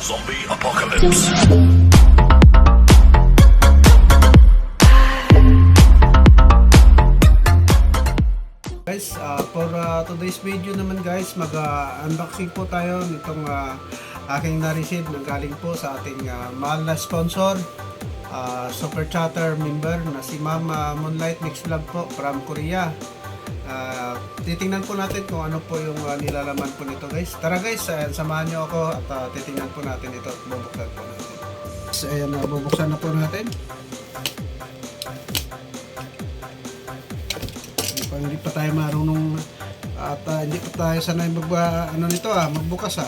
Zombie Apocalypse. Guys, for today's video naman guys, mag-unboxing po tayo nitong aking na-receive na galing po sa ating mahal na sponsor, Super Chatter member na si Ma'am Moonlight Mix Vlog po from Korea. Titingnan po natin kung ano po yung nilalaman po nito guys. Tara guys, samahan nyo ako at titingnan po natin ito at bubuksan po natin. So, ayan, bubuksan na po natin. Hindi pa tayo marunong at hindi pa tayo sanay magbukas.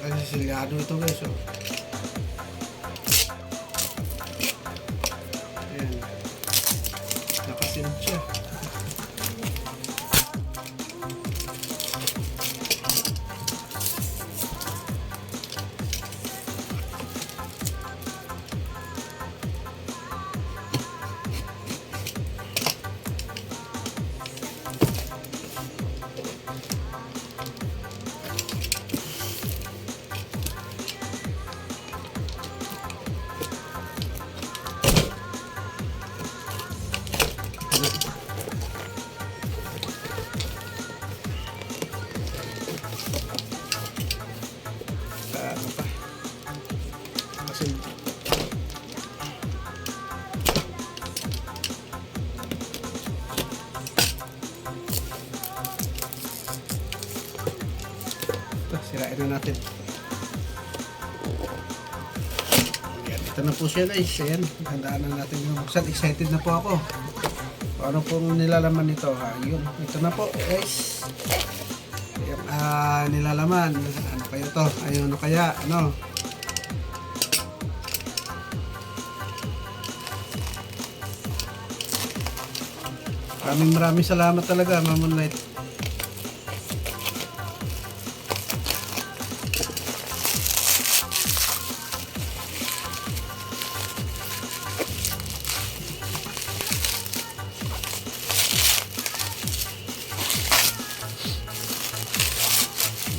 Kasi silyado ito guys. Ayan. Nakasilid siya. Kasi ito, sirain na natin. Ayan, ito na po siya guys. Ayan, handaan na natin yung buksan. Excited na po ako. Ano pong nilalaman nito? Yun, ito na po guys. Ayan, nilalaman. Ano kayo to? Ayun, ano kaya? Ano? Maraming salamat talaga, Ma'am Moonlight.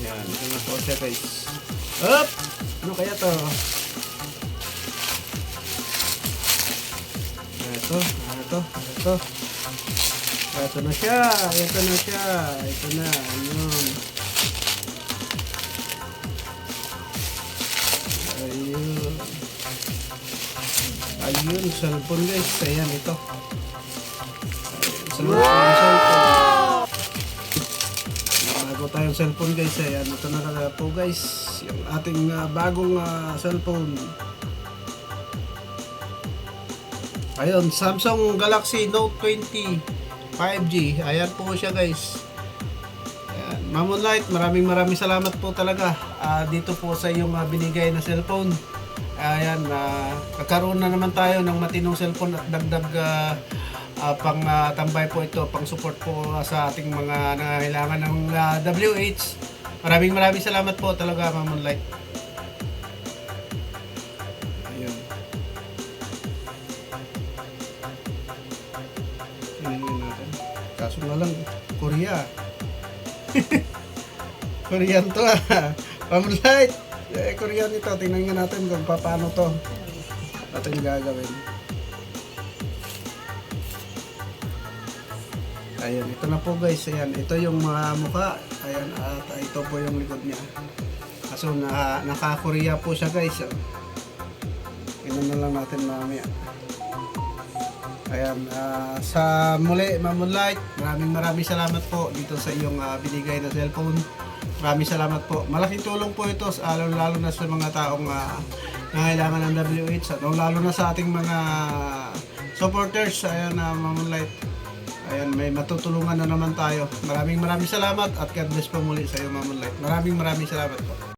Yan, ito na po siya guys. Up! Ano kaya to? Ito na siya. Ito na. Ayun. Ayun, cellphone guys. Ayan, ito. Bago tayong cellphone guys. Ayan, ito na po guys. Yung ating bagong cellphone. Ayun, Samsung Galaxy Note 20 5G. Ayan po siya guys. Ayan. Ma'am Moonlight, maraming salamat po talaga dito po sa iyong binigay na cellphone. Ayan, nagkaroon na naman tayo ng matinong cellphone at dagdag pang tambay po ito, pang support po sa ating mga nangangailangan ng WH. Maraming salamat po talaga, Ma'am Moonlight. Kaso nga lang, Korea. Korean to Ma'am Moonlight. Korean ito. Tingnan nga natin kung paano to natin gagawin. Ayan, ito na po guys. Ayan, ito yung mga mukha. Ayan, at ito po yung likod niya. Kaso naka-Korea po siya guys. Tingnan na lang natin mamaya. Ayan, sa muli, Ma'am Moonlight, maraming salamat po dito sa iyong binigay na cellphone. Maraming salamat po. Malaking tulong po ito, lalo na sa mga taong nangailangan ng WH, at lalo na sa ating mga supporters. Ayan, Ma'am Moonlight. Ayan, may matutulungan na naman tayo. Maraming salamat at God bless po muli sa iyo, Ma'am Moonlight. Maraming salamat po.